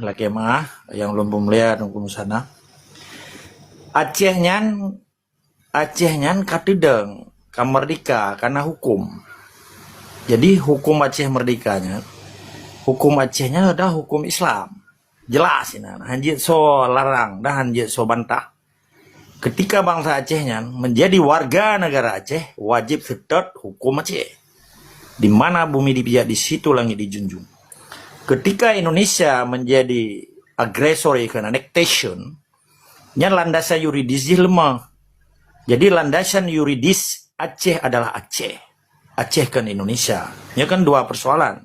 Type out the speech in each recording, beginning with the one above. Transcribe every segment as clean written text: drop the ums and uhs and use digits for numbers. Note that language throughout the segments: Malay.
laki mah yang belum melihat hukum sana. Aceh nyan katedeng kamerdika karena hukum. Jadi hukum Aceh merdekanya, hukum Acehnya adalah hukum Islam. Jelas ini, hanjit so larang dan hanjit so bantah. Ketika bangsa Acehnya menjadi warga negara Aceh, wajib setet hukum Aceh. Di mana bumi dipijak, di situ langit dijunjung. Ketika Indonesia menjadi agresor ikan annexation, nya landasan yuridis lemah. Jadi landasan yuridis Aceh adalah Aceh. Aceh kan Indonesia. Ini kan dua persoalan.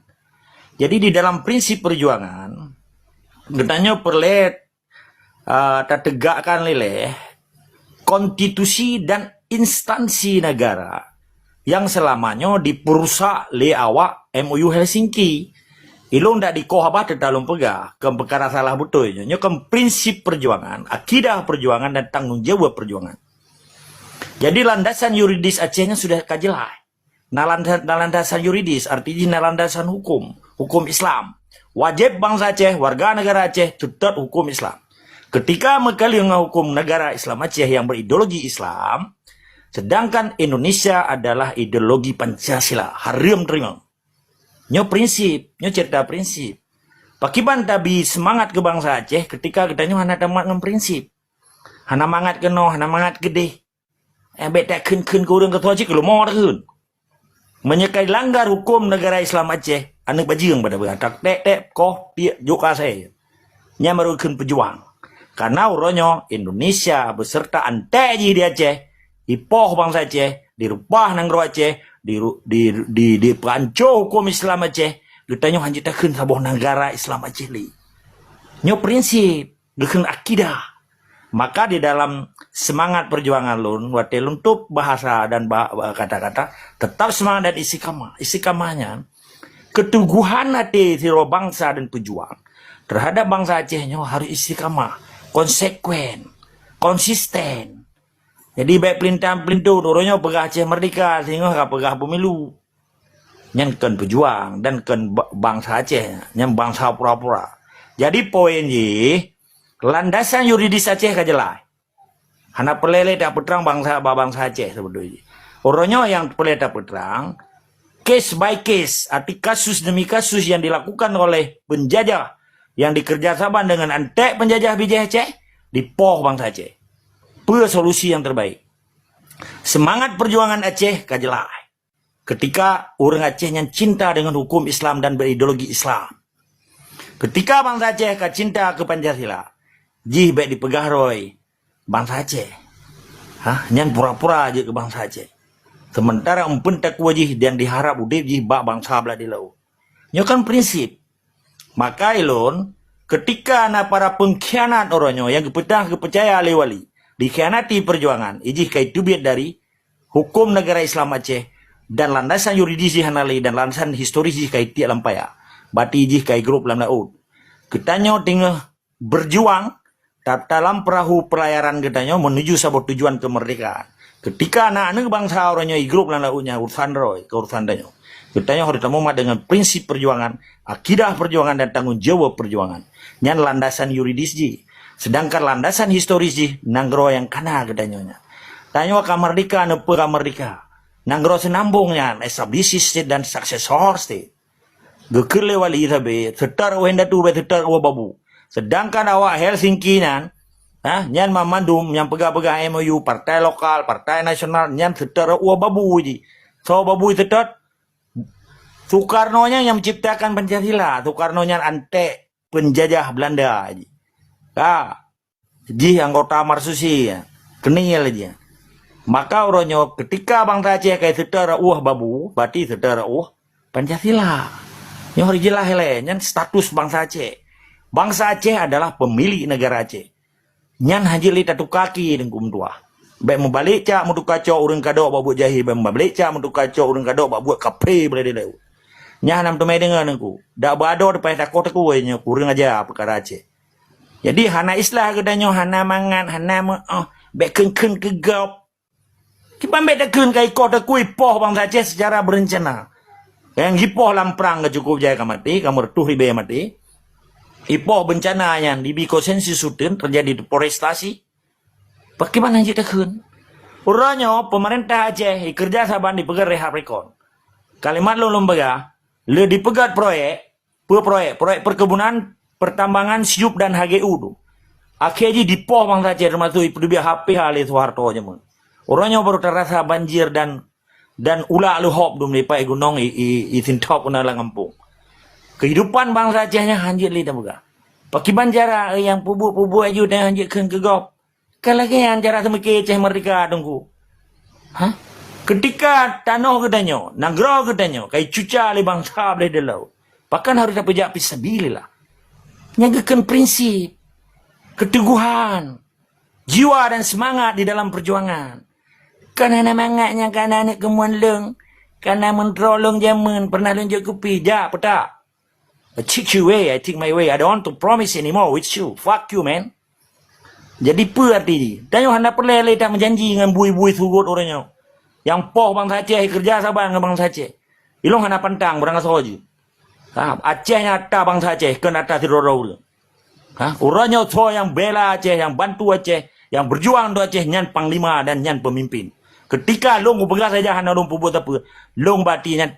Jadi di dalam prinsip perjuangan, katanya perlu tegakkan leleh konstitusi dan instansi negara yang selamanya diperusak le awak MOU Helsinki. Ilung ndak dikohabah dalam pegah ke perkara salah betul. Nya kan prinsip perjuangan, akidah perjuangan dan tanggung jawab perjuangan. Jadi landasan yuridis Acehnya sudah kajelah. Landasan yuridis artinya landasan hukum Islam. Wajib bangsa Aceh, warga negara Aceh tetap hukum Islam. Ketika mereka hukum negara Islam Aceh yang berideologi Islam, sedangkan Indonesia adalah ideologi Pancasila, haram terima. Nyo prinsip, nyo cerita prinsip. Pakiban tabi semangat ke bangsa Aceh ketika kita nyo hana tamat ngem prinsip. Hana mangat keno, hana mangat gede. Bet tak kun kurang ketua Aceh kalau mau kun. Menyekai langgar hukum negara Islam Aceh, anak bajing pada tak tek koh dia juga saya. Nya merugikan pejuang. Karena uronyo Indonesia beserta ante di Aceh, ipoh bangsa Aceh, dirubah nangro Aceh, di panco hukum Islam Aceh, ditanya hanya takkan sabuh negara Islam Aceh li. Nyo prinsip, dekeng akidah. Maka di dalam semangat perjuangan lun, watel untuk bahasa dan kata-kata, tetap semangat dan istiqamah. Istiqamahnya, keteguhan hati siro bangsa dan pejuang terhadap bangsa Acehnya harus istiqamah, konsekuen, konsisten. Jadi baik pelintang-pelintu, turunnya pegah Aceh merdeka, sehingga gak pegah pemilu. Yang kan pejuang, dan kan bangsa Aceh, yang bangsa pura-pura. Jadi poin ye, landasan yuridis Aceh kajelah. Hana pelele tak peterang bangsa Aceh sebetulnya. Orangnya yang pelele tak peterang, case by case, arti kasus demi kasus yang dilakukan oleh penjajah, yang dikerjasama dengan antek penjajah bijak Aceh, dipoh bangsa Aceh. Solusi yang terbaik. Semangat perjuangan Aceh kajelah. Ketika orang Aceh yang cinta dengan hukum Islam dan berideologi Islam. Ketika bangsa Aceh cinta ke Pancasila, jih baik dipegah roy bangsa Aceh. Yang pura-pura aja ke bangsa Aceh. Sementara empentak wajih yang diharap udah jih bak bangsa belah di laut. Ini kan prinsip. Maka ilon, ketika para pengkhianat orangnya yang kepercaya wali dikhianati perjuangan, ijih kai tubiat dari hukum negara Islam Aceh dan landasan yuridis hanali dan landasan historis kai tiak lampaya. Bati ijih kai grup lam laut. Ketanyo tinggal berjuang dalam perahu pelayaran ketanyo menuju sabot tujuan kemerdekaan. Ketika anak-anak bangsa orangnya grup lam lautnya urusan roy, keurusan danyo. Ketanyo harus ditemu dengan prinsip perjuangan, akidah perjuangan dan tanggung jawab perjuangan. Nyan landasan yuridis ji. Sedangkan landasan historis ji nanggro yang kana gedanyonya. Tanyo kamerdika nepe kamerdika. Nanggro senambungnya establish state dan successor state. Gekele wali sabe setar wenda tu be setar babu. Sedangkan awak Helsinki nan nyan mamandum yang pegah-pegah MOU partai lokal, partai nasional nyan setar babu ji. So babu setar Soekarno-nya yang menciptakan Pancasila. Soekarno-nya antek penjajah Belanda ji. Ji anggota Marsusi ya, kenil aja. Maka orangnya ketika bangsa Aceh kayak saudara babu, berarti saudara Pancasila. Yang harus jelas nyan status bangsa Aceh. Bangsa Aceh adalah pemilik negara Aceh. Nyan haji li tatu kaki dengan tua. Baik membalik cak mutu kacau urang kadok babu jahi, baik membalik cak mutu kacau urang kadok babu kape boleh dia. Nyan nam temai dengan aku. Dak bado depan takut aku nya kurang aja perkara Aceh. Jadi hana islah kedanyo hana mangan hana bek keun kegap. Kita bek keun kai ko ta kui poh bangsa Aceh secara berencana. Yang hipoh lamprang ke cukup jaya kamati, kamu retuh ribe mati. Ipoh bencananya di Bikosensi Sudin terjadi deforestasi. Bagaimana kita kun? Uranya pemerintah Aceh kerja saban dipegar rehab rekon. Kalimat lo lembaga, le dipegat proyek perkebunan, pertambangan, siup dan HGU tu. Akhirnya dipoh bang Aceh termasuk ipdibia HP hal itu Soeharto aja mun. Orangnya baru terasa banjir dan ulah lu hop dum lepai gunung itin top una langampung. Kehidupan bangsa Acehnya hanjir li tamuga. Pakiban jara yang pubu aju dan hanjir keun kegop. Kalau yang jara semeke Aceh merdeka tunggu. Hah? Ketika tanah kedanyo, negara kedanyo, kai cuca li bangsa boleh delau. Bahkan harus dapat jak pisabilillah. Nyagakan prinsip, keteguhan, jiwa dan semangat di dalam perjuangan. Karena semangatnya karena anak kemuan leng, karena mentrolong zaman pernah lunjuk kupi, jak petak. I take your way, I take my way. I don't want to promise anymore with you. Fuck you, man. Jadi apa arti ni? Dan yang hendak perlele tak menjanji dengan bui-bui sugut orangnya. Yang poh bangsa Aceh kerja saban dengan bangsa Aceh. Ilong hendak pantang berangkat sahaja. Acehnya ada bangsa Aceh kena atas tirorau. Orangnya so yang bela Aceh, yang bantu Aceh, yang berjuang untuk Aceh, nyan panglima dan nyan pemimpin. Ketika long bergerak saja hendak long pubut apa, long bati nyan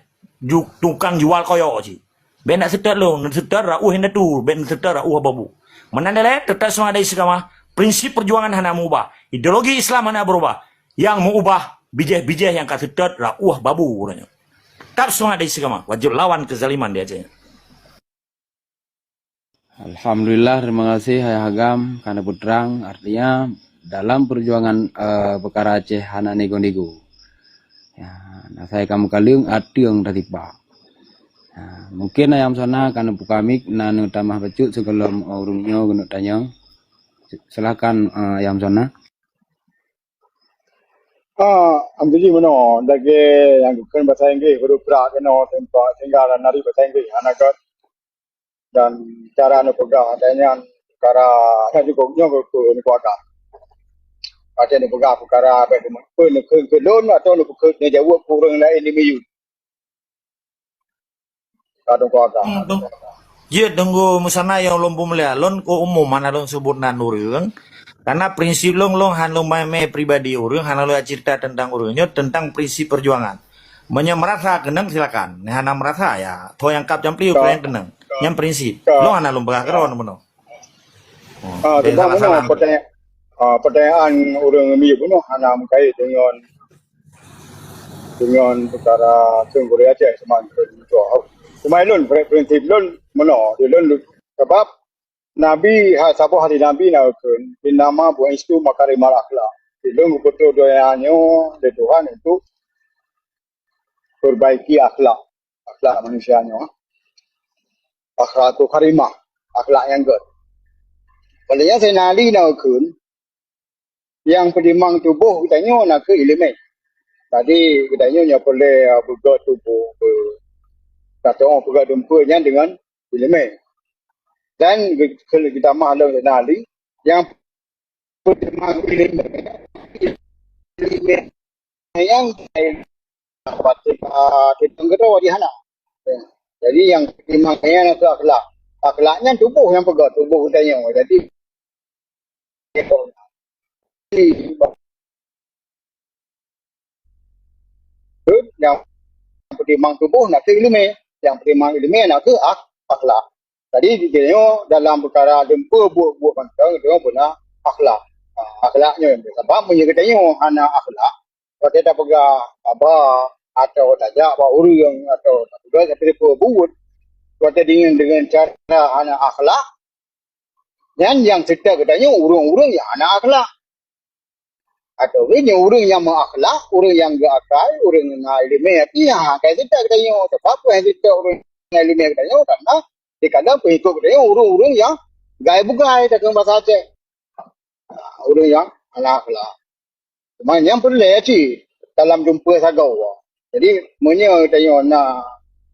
tukang jual koyok je. Ben nak setar long, nak setar rauh hendak tu, ben setar rauh babu. Menandai tetap semua ada istiqamah. Prinsip perjuangan hendak mengubah. Ideologi Islam hendak berubah. Yang mengubah bijah-bijah yang kata setar rauh babu. Tetap semua ada istiqamah. Wajib lawan kezaliman di Aceh. Alhamdulillah, terima kasih Hai Hagam karena putrang. Artinya dalam perjuangan perkara Aceh hana nego-nego. Ya, nah saya kamu kaliung ati yang tatipa. Ya, mungkin ayam sana karena pukamik nanu tamah becut sebelum urungnya gunuk tanya. Silakan ayam sana. Ambil mana? Dagi yang bukan bahasa Inggris, huruf berat kena tempat tinggal nari bahasa Inggris. Anak dan cara nak pegang adanya perkara yang juga ni kuaga. Ada ni pegang perkara apa tu? Nak ke loan atau nak ke jawab kurang lain ni miyu. Kadang kuaga. Ya, tunggu musana yang lombu melia. Lon ko umum mana lon sebut nan urang. Karena prinsip long han long mai pribadi urang, han lo cerita tentang urangnya tentang prinsip perjuangan. Menye merasa kenang silakan. Nah, hana merasa ya. Tho yang kap jampli yang kenang. Yang prinsip. Lo hana long berakaron mono. Tentang mana pertanyaan orang miyu mono hana mengkait dengan perkara Korea Aceh semakin berjuang. Cuma lun prinsip lun mana? Dia lun sebab Nabi sabah hari Nabi nak kun nama buat itu makarimal akhlak. Dia lun betul doanya dari Tuhan itu perbaiki akhlak manusianya. Akhlak tu karimah, akhlak yang good. Kalau yang saya nali nak kun yang pedimang tubuh katanya nak ke elemen. Tadi katanya boleh bergerak tubuh kata orang pegang dempanya dengan elemen. Dan kalau kita mahu nali yang pertama elemen yang kita kata di sana. Jadi yang pertimbangannya itu akhlaknya tubuh yang pegang tubuh katanya. Jadi yang pertimbang tubuh nak ke elemen. Yang pertimbang elemen nak ke akhlak. Tadi dia dalam perkara dempa buat pantang dia benar akhlak. Akhlaknya sebab punya katanya hana akhlak. Kalau kita pegang apa atau tajak apa urang atau juga tapi dia buat. Kalau dengan cara hana akhlak dan yang cerita katanya urang-urang yang hana akhlak. Atau ini orang yang menakhlak, orang yang gak akal, orang yang ilmiah. Ya, kayak kita katanya, sebab apa yang kita orang yang ilmiah katanya, karena dikadang pengikut katanya orang-orang yang gaya-bugai dalam bahasa Aceh. Orang yang akhlak. Cuma yang perlu sih dalam jumpa sagau. Jadi, mana katanya nak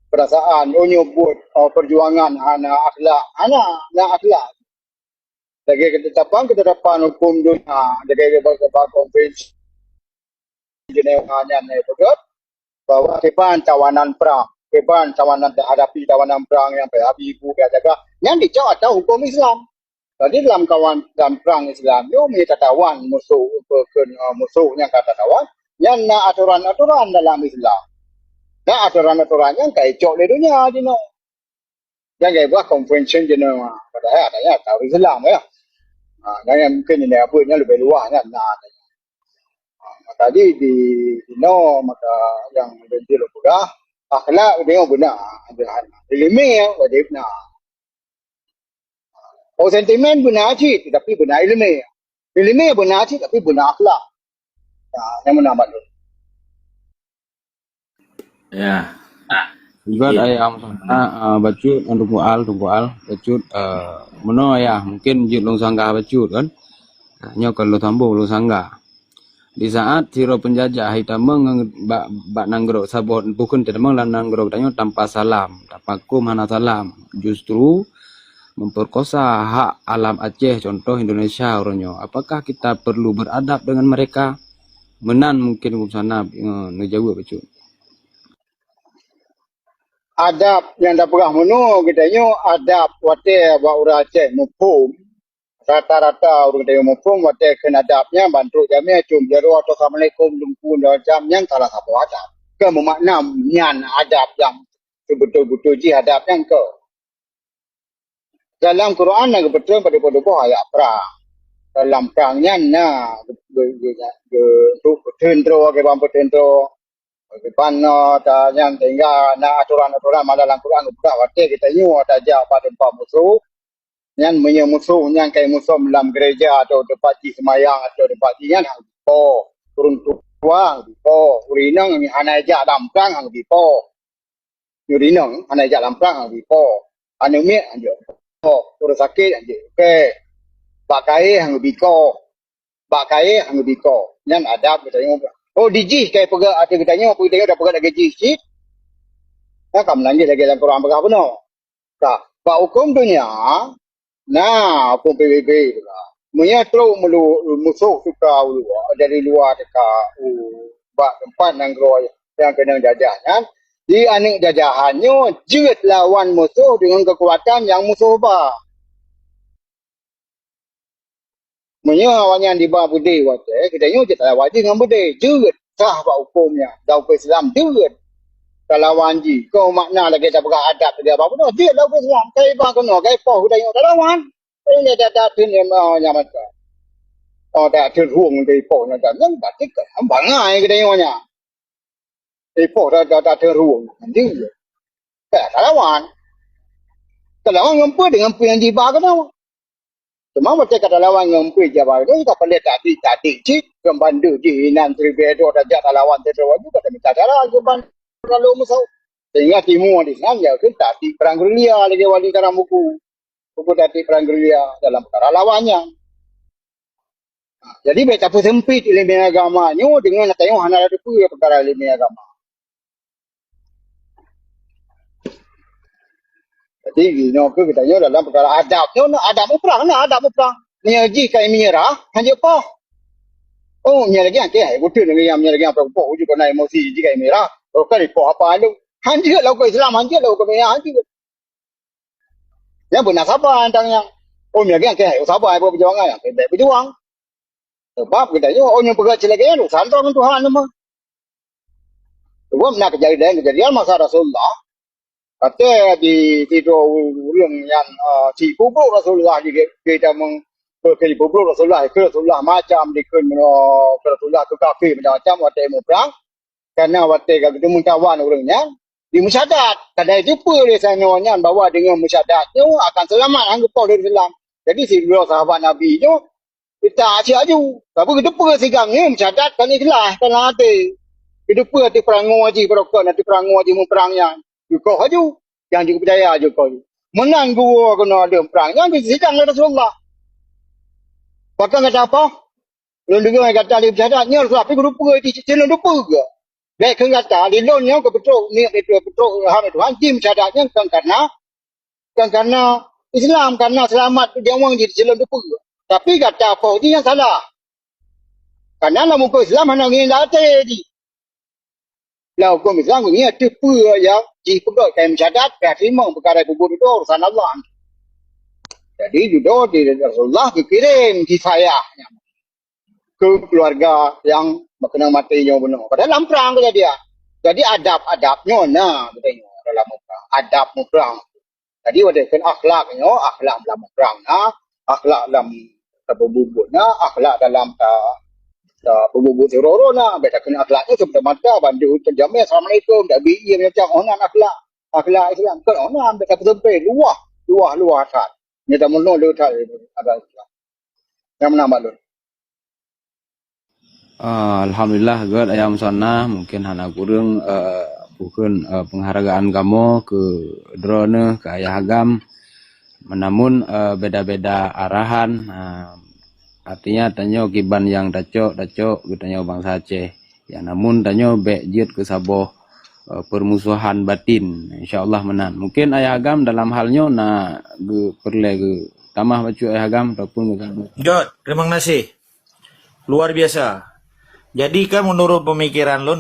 perasaan, buat perjuangan anak akhlak, anak akhlak. Lagi ketetapan hukum dunia, lagi ketetapan konvensi Jenewa yang berkata bahwa keban tawanan perang, keban tawanan hadapi tawanan perang yang berapi ibu dia jaga Yang dicok ada hukum Islam. Jadi dalam perang Islam yo tatawan musuh yang kata tawan yang na aturan-aturan dalam Islam. Nah aturan-aturannya kayak cok le dunia di no. Yang kayak buat convention di no. Padahal adanya tahu Islam ya. Yang mungkin ini apa lebih luasnya nah. Tadi di no maka yang berhenti lupa akhlak dia benar ilmu ya wajib nah sentimen benar sih tapi benar ilmu benar sih tapi benar akhlak yang menambah tu Ya. Juga ayam sana bacut untuk mual bacut meno ya mungkin jut long sangga bacut kan nyo kalau tambo long sangga di saat siro penjajah hitameng bak nanggro sabot bukan tidak lan nanggro tanyo tanpa salam tanpa mana salam justru memperkosa hak alam Aceh contoh Indonesia oronyo apakah kita perlu beradab dengan mereka menan mungkin hukum sana ngejawab bacut adab yang dah pernah menu kitanya adab wate ba ura Aceh mufum rata-rata orang dia mufum wate kena adabnya bantu jamnya cum jaro atau assalamualaikum lumpun jam yang salah satu adab ke memakna nyan adab yang betul-betul ji adab yang ke dalam Quran yang betul pada ayat perang dalam perangnya nah tentro ke bampu tentro Pano ta yang tinggal na aturan-aturan malah dalam Quran buka wate kita nyu ada pada tempat musuh yang musuh yang kayak musuh dalam gereja atau tempat di semayang atau tempat di yang po turun tua po urinang ni anaja dalam perang ang po urinang anaja dalam perang ang po anu mi anjo po turun sakit anjo ke pakai ang biko yang ada kita nyu oh diji kayak pegak ada kitanya apa kita dah pegak dah gaji sikit nah kamu lanjut lagi dalam Quran pegak benar tak pak hukum dunia nah hukum PBB menyatru musuh suka dari luar dekat bak tempat nanggro yang kena jajahnya di anik jajahannya jerit lawan musuh dengan kekuatan yang musuh bah awak yang di bawah bude wate kita nyu kita wajib dengan bude jerit sah pak hukumnya dalam Islam jerit kalau wanji kau makna lagi tak berat adab dia apa pun dia dalam Islam kai bang kena kai poh kita nyu lawan ini dah tin yang nyaman ka dah tin huang di poh nya dah yang batik ka ambangai kita nyu nya di poh dah tin huang nanti lawan ngempur dengan yang di bawah kena cuma macam kata lawan ngempui jawab itu kita perlu tadi cik kembandu di nan tribedo raja lawan terlalu juga kami tak ada keban kalau musuh sehingga timur di sana ya kita tadi perang gerilya lagi wali dalam buku tadi perang gerilya dalam perkara lawannya jadi baca sempit ilmu agamanya dengan tengok hana ada perkara ilmu agama jadi kita dalam perkara adab adab perang ni haji kai merah hanya apa oh ni lagi ke betul ni yang lagi apa apa juga naik emosi haji kai merah oh kali apa lu hanya lah ke Islam hanya lah ke merah hanya yang benar siapa antang yang oh ni lagi ke siapa apa perjuangan yang baik berjuang sebab kita oh yang pegang celaka tu santang Tuhan nama sebab nak kejadian masa Rasulullah kata di ulung yang si bubuk Rasulullah di kita ke bubuk Rasulullah ke Rasulullah macam di ke Rasulullah ke kafir macam waktu mau perang karena waktu ketemu kawan orangnya di musyadat kadang itu boleh sananya bahawa dengan musyadatnya akan selamat anggap dari Islam jadi si dua sahabat Nabi itu kita asyik aju tapi kedepan sigang ni musyadat kan ikhlas kan hati kedepan di perang ngaji berokok nanti perang ngaji mau perangnya kau haju yang dipercaya aja kau menang gua kena ada perang yang disidang Rasulullah bahkan kata apa lon dengar kata dia bercadanya tapi berupa di channel lupa ke baik kan kata di lon yang ke betul ni betul hang Tuhan jim cadanya kan karena Islam karena selamat dia orang di channel lupa tapi kata apa ini yang salah karena muka Islam hanya ingin latih di lah hukum Islam ni tipu yang di pegawai kaum syahadat terima perkara kubur itu urusan Allah Jadi juga di Rasulullah dikirim hidayahnya ke keluarga yang berkena matinya benar. Pada dalam perang kata dia. Jadi adab-adabnya nah katanya dalam perang. Adab perang. Jadi ada kan akhlaknya, akhlak dalam perang nah, akhlak dalam berbubut nah, akhlak dalam berbubut teror nah. Beda kena akhlaknya seperti mata bandu terjamin assalamualaikum dak bi macam onan akhlak Islam kan onan beda betul luah kan. Ni dah mula lu tak ada yang menambah lu. Alhamdulillah God ayam sana mungkin hana kurang bukan penghargaan kamu ke drone ke ayah agam namun beda-beda arahan artinya tanyo kiban yang dacok tanyo bangsa Aceh ya namun tanyo bejit ke saboh permusuhan batin insyaallah menan mungkin ayah agam dalam halnya perle ge tamah bacu ayah agam ataupun God, terima kasih. Luar biasa. Jadi kan menurut pemikiran lo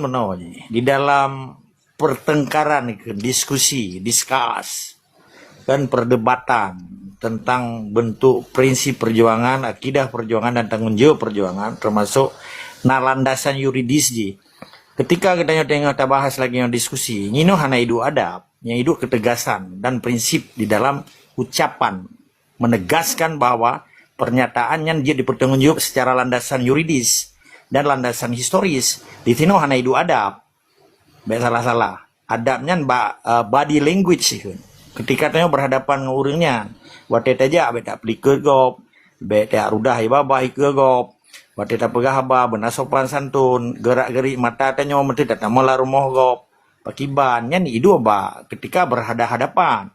di dalam pertengkaran, diskusi, diskus, kan perdebatan tentang bentuk prinsip perjuangan, akidah perjuangan dan tanggung jawab perjuangan, termasuk landasan yuridis ji. Ketika kita tengok bahas lagi yang diskusi, ini hanya hidup adab, yang hidup ketegasan dan prinsip di dalam ucapan menegaskan bahwa pernyataannya dia dipertanggungjawab secara landasan yuridis dan landasan historis. Di sini hanya hidup adab. Baik salah-salah. Adabnya body language sih. Ketika tanya berhadapan dengan orangnya, waktu aja beta pelike gop, beta rudah ibabah ke gop, waktu tak pegah haba benar sopan santun, gerak-gerik mata tanya mesti datang mula rumah gop. Pakibannya ni hidup ketika berhadapan.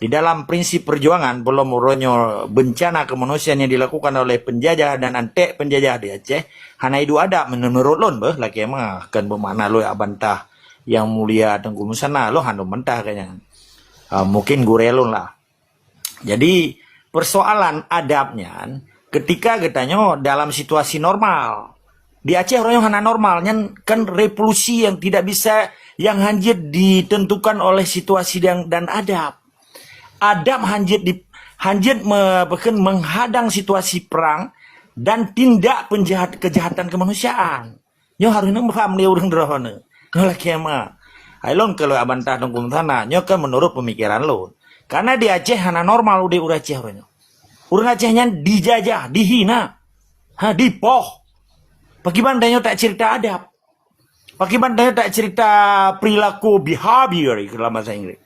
Di dalam prinsip perjuangan belum uronyo bencana kemanusiaan yang dilakukan oleh penjajah dan antek penjajah di Aceh hanya itu ada menurut lon laki mah kan bermakna lo abantah yang mulia Tengku Musana lo hanya mentah kayaknya mungkin gurelon lah. Jadi persoalan adabnya ketika katanya dalam situasi normal di Aceh orangnya hanya normalnya kan revolusi yang tidak bisa yang hanya ditentukan oleh situasi dan adab. Adab menghadang situasi perang dan tindak kejahatan kemanusiaan. Nyo harusnya paham dia orang derahana. Nyo laki ama. Ailon kalau abantah tengkum sana, nyo kan menurut pemikiran lo. Karena di Aceh hana normal udah Aceh orangnya. Orang Acehnya dijajah, dihina, dipoh. Pakiban nyo tak cerita adab. Pakiban nyo tak cerita perilaku behavior dalam bahasa Inggris.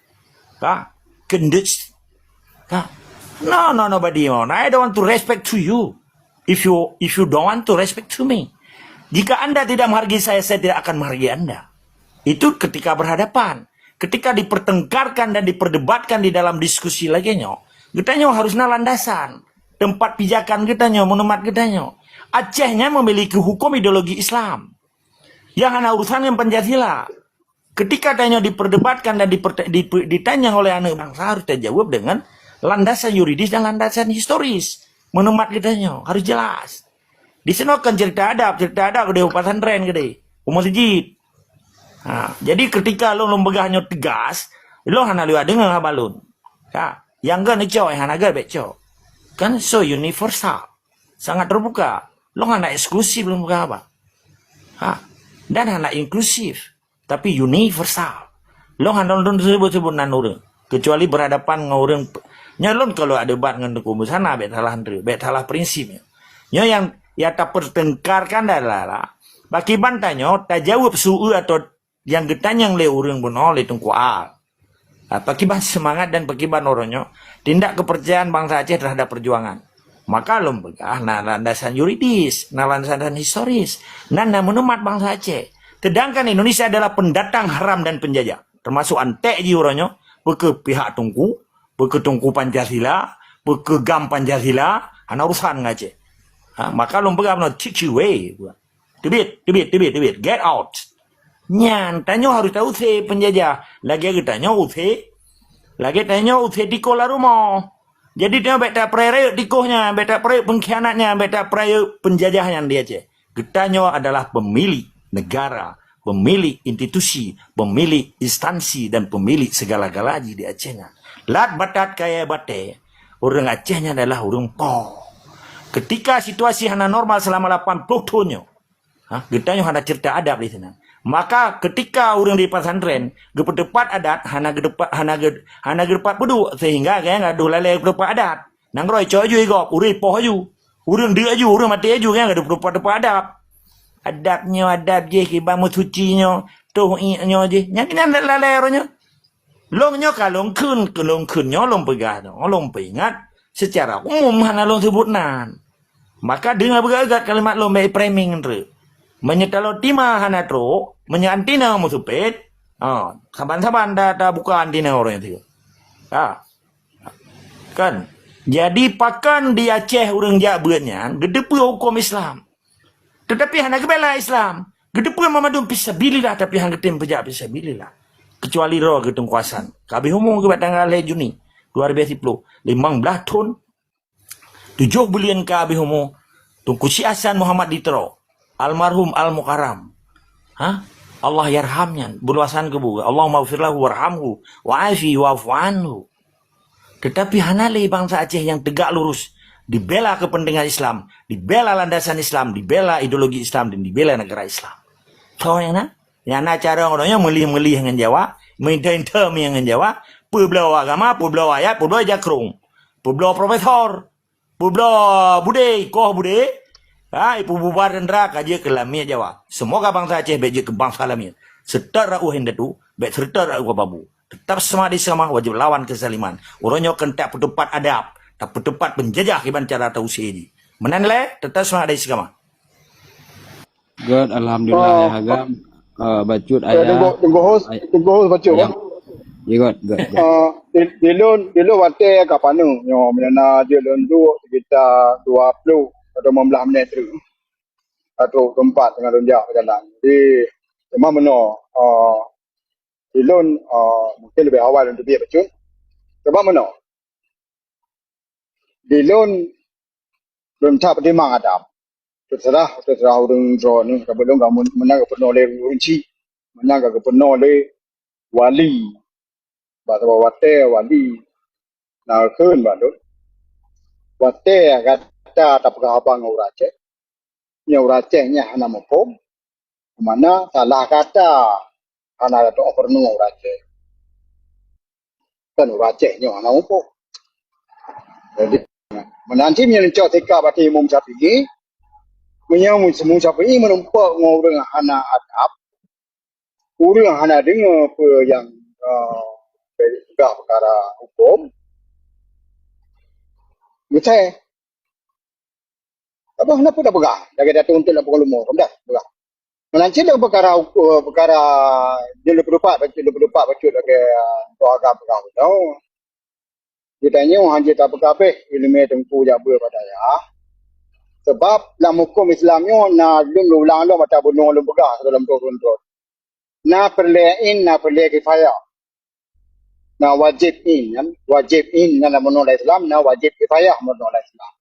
Conduct. No, nobody on. I don't want to respect to you. If you don't want to respect to me. Jika Anda tidak menghargai saya tidak akan menghargai Anda. Itu ketika berhadapan. Ketika dipertengkarkan dan diperdebatkan di dalam diskusi lagi kita harusnya landasan. Tempat pijakan kita menemat kita Acehnya memiliki hukum ideologi Islam. Yang hanya urusan yang Pancasila. Ketika tanya diperdebatkan dan ditanya oleh anak bangsa harus terjawab dengan landasan yuridis dan landasan historis. Menemat kitanya harus jelas. Di sana kan cerita adab gede pesantren gede, masjid. Jadi ketika lo lembagahnya tegas, lo hana lihat dengan balun. Yang kan itu hana gak beco. Kan so universal, sangat terbuka. Lo hana eksklusif belum apa. Dan hana inklusif. Tapi universal. Lo handon sebut nanureng. Kecuali berhadapan dengan orang. Nyalon kalau ada debat dengan Tengku Musana, bet salah prinsipnya. Yang tak pertengkarkan adalah bagi bantanya tak jawab suhu atau yang getanya yang le orang benar le Tengku Al. Pakiban semangat dan pakiban orangnya tindak kepercayaan bangsa Aceh terhadap perjuangan. Maka lembagah landasan yuridis, landasan historis, menemat bangsa Aceh. Sedangkan Indonesia adalah pendatang haram dan penjajah. Termasuk antek ji orangnya. Ke pihak Tengku. Ke Tengku Pancasila. Ke Gam Pancasila. Hanya urusan Aceh. Maka lomba no teach you way. Tibit. Get out. Tanya harus tahu se penjajah. Lagi tanya usai. Lagi tanya usai tiko la rumah. Jadi dia beta perayuk tikohnya. Beta perayuk pengkhianatnya. Beta perayuk penjajahnya di Aceh. Getanya adalah pemilik negara, pemilik institusi, pemilik instansi dan pemilik segala-galanya di Acehnya. Lat batat kaya bate. Orang Acehnya adalah orang Po. Ketika situasi hana normal selama 80 tahunnya, kita hana cerita adab di sana. Maka ketika orang di pesantren, gepedepat adat, hana gedepat bedu, sehingga kaya ngadu lalai gedepat adat. Nang roy coy ju igop, uri poh ju. Urang dia ju, urang mati ju, kaya ngadu gedepat adab. Adabnya adab je, kibamu sucinya, tuh inyo je. Nyakinan lalai ronya. Longnya kalong kunnya long pegang, long peingat secara umum hana long sebutnan. Maka dengar beragak kalimat long baik framing entre. Menyetalo tima hana tro, menyantina musupet. Saban-saban dah buka antina orang itu. Kan. Jadi pakan di Aceh orang Jakbernya, gedepu hukum Islam. Tetapi hana gebela Islam. Gedepu mamadum pisabilillah tapi hang getem pejak pisabilillah. Kecuali roh getung kuasan. Kami umum ke tanggal Juni 2010. 15 tahun 7 bulan kami umum tungku si Hasan Muhammad Ditro almarhum Al-Mukarram. Allah yarhamnya berluasan kebuka. Allah maghfirlahu warhamhu wa'afi wa'fu anhu. Tetapi hanale bangsa Aceh yang tegak lurus, dibela kepentingan Islam, dibela landasan Islam, dibela ideologi Islam, dan dibela negara Islam. Tahu yang nak? Yang nak cara orangnya melih-melih dengan Jawa, maintain term dengan Jawa, pueblo agama, pueblo ayat, pueblo jakrung, pueblo profesor, pueblo bude, koh bude, ibu bubar dan rak aja ke lamia Jawa. Semoga bangsa Aceh beje ke bangsa lamia. Setara uhendatu, bet setara babu. Tetap semadi sama wajib lawan kezaliman. Orangnya kan tak berdebat adab, tak berdebat penjajah iban cara tahu sini. Menanle tetap semadi sama. Good, alhamdulillah ya Hagam. Bacut ayah. Tunggu host baca Ya, good. Dilun wate kapanu nyo menana dilun tu sekitar 20 atau 15 minit tu. Atau tempat dengan runjak berjalan. Jadi cuma meno dilun mungkin lebih awal untuk dia bacut. Sebab meno dilun belum tak pertimang adab. Terserah orang drone kabelong kamu menang ke penoleh unci menang ke penoleh wali bahasa wate wali na keun badut wate kata tak pernah abang urace nya urace nya hana mopom mana salah kata hana to pernu urace kan urace nya hana mopom jadi menanti nya cok tika bati umum sapi menyamu semua sapi menumpak ngorang hana adab orang hana dengar apa yang bergah perkara hukum betul apa kenapa dah begah dah kata untuk nak pukul umur dah begah menanti dah perkara dia lebih lupa baca lagi doa begah tahu kita ni orang hanya tak berkabeh ilmu tempu jabe pada ya sebab dalam hukum Islamnya na lum ulang lo mata bunuh lum begah dalam turun na perlein na perle kifayah na wajib in na menolak Islam na wajib kifayah menolak Islam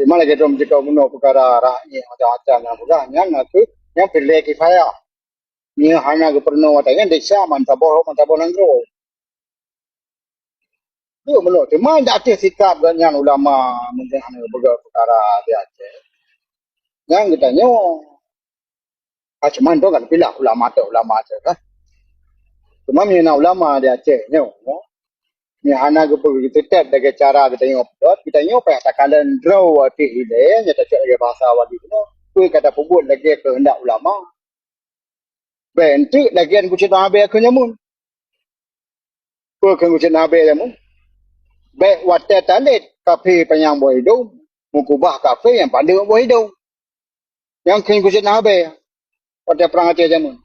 di mana kita jika menolak perkara rakyat macam-macam na begah yang perle kifayah ni hanya keperno watanya desa mantaboh nangro tu menolak cuma dak ada sikap dengan ulama mungkin hanya perkara dia Aceh yang kita nyo cuman tu kan pilih ulama Aceh kan cuma mina ulama dia Aceh nyo ni hana ke tetap dengan cara kita nyo pa takalan draw ati hile nya tak ada bahasa wadi tu kata pebut lagi kehendak ulama bentuk lagi ku cerita habis aku nyamun ku cerita habis nyamun baik wate talit kafe penyang boy hidung mukubah kafe yang pandai boy hidung yang ku cerita habis wate perang Aceh nyamun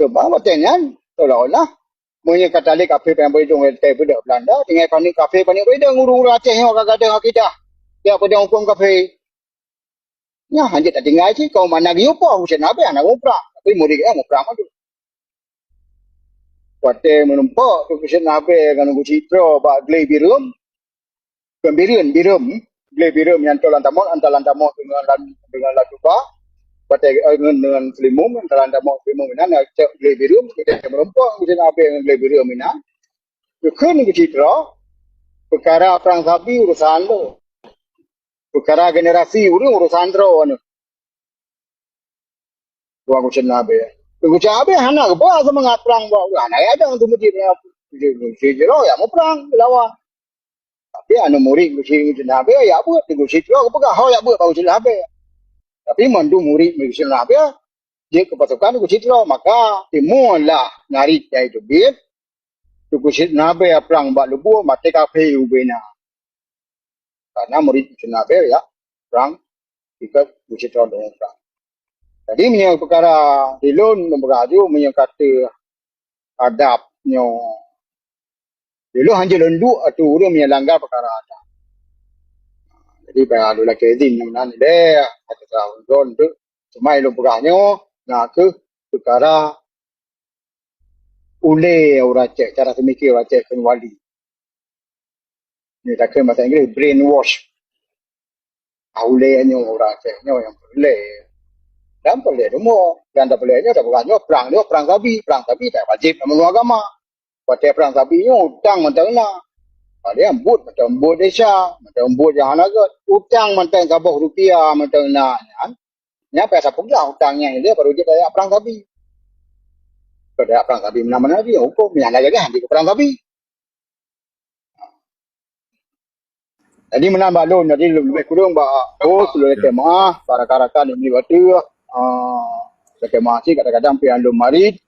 coba wate nyan seolah-olah punya katalik kafe penyang boy hidung teh budak Belanda dengan panik kafe panik boy hidung urung Aceh yang kadang akidah dia pada hukum kafe ya hanya tak tinggal sih kau mana giu po ku cerita habis anak ngoprang tapi murid dia ngoprang madu wate menumpak tu kusin habe kan ku citra ba glei birum birum glei birum yang tolan tamot antalan tamot dengan latuba wate dengan selimum antalan tamot selimum ina nak glei birum kita menumpak kusin habe dengan glei birum ina Kena ke citra, perkara perang sabi urusan tu. Perkara generasi urusan tu. Gua aku cina be. Aku cina be hana ke apa semangat perang buat. Hana ada untuk masjid citra ya mau perang lawan. Tapi anu murid aku cina be ya buat aku citra ke apa ya buat aku cina be. Tapi mandu murid aku cina be dia kepasukan aku citra maka timulah narik itu bit. Aku cina be perang buat lebu mati kafe ubena. Karena murid cina be ya perang ikat aku citra dengan perang. Jadi punya perkara dilun beraju punya kata adabnya. Dilun hanya lendu atau orang punya langgar perkara adab. Jadi kalau lagi din yang mana deh atau tahun tu cuma ilmu perkara nak ke perkara ule orang cek cara semikir orang cek wali. Ni tak kena bahasa Inggeris brainwash. Ule nya orang cek nya yang boleh. Dan boleh semua. Dan tak bolehnya tak bukannya perang sabi tak wajib menurut agama. Pada perang sabi nya utang mentang nak. Dia embut macam embut desa, macam embut yang anak utang mentang kabah rupiah mentang nak. Nya payah pula utangnya dia baru dia bayar perang sabi. Kalau perang sabi mana-mana dia hukum yang ada jadi ke perang sabi. Jadi menambah loan jadi lebih kurang sudah tema para karakan ini waktu masih kadang-kadang pian lom marit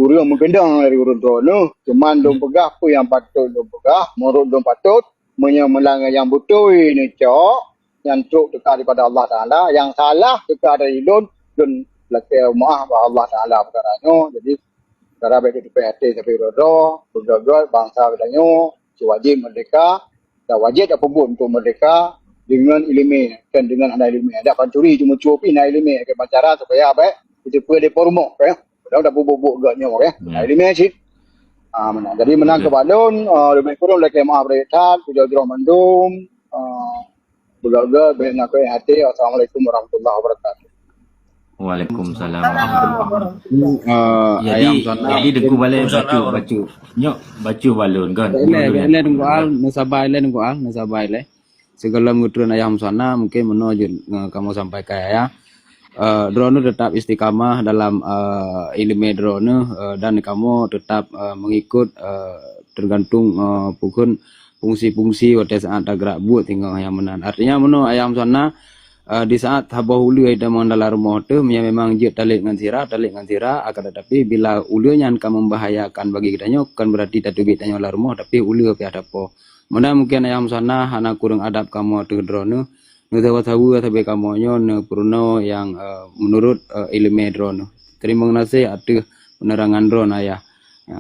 urang menggendang dari urang trono cuman lom pegah apa yang patut lom pegah menurut lom patut melanggar yang betul ini cok yang truk dekat daripada Allah Taala yang salah dekat dari lom lakai maaf Allah Taala perkaranya jadi perkara baik itu PHT tapi rodo bangsa bedanya wajib merdeka dan wajib apa pun untuk merdeka dengan ilmu kan dengan ada ilmu ada pancuri cuma cupi na ilmu ke cara supaya apa itu boleh pormo ya dah bubuk gaknya ya ilmu sih mana jadi menang ke balon lebih kurang lagi maaf rehat sudah jero mandum bulaga ben nak hati assalamualaikum warahmatullahi wabarakatuh. Waalaikumsalam jadi deku balik baca nyok baca balon kan le tunggu al nasabai le segala ngutron ayam sana mungkin menuju kamu sampai kaya drone tetap istiqamah dalam ilmu drone dan kamu tetap mengikut tergantung pukun fungsi-fungsi pada saat gerak buat tinggal ayam menan artinya menu ayam sana di saat habah ulu ada mendalam rumah tu memang dia talik dengan sirah akan tetapi bila ulunya akan membahayakan bagi kitanya bukan berarti tak tubi tanya dalam rumah tapi ulu pi ada po mana mungkin ayam sana anak kurang adab kamu tu drone nu tahu tapi kamu nyo ne purno yang menurut ilmu drone terima kasih atas penerangan drone ayah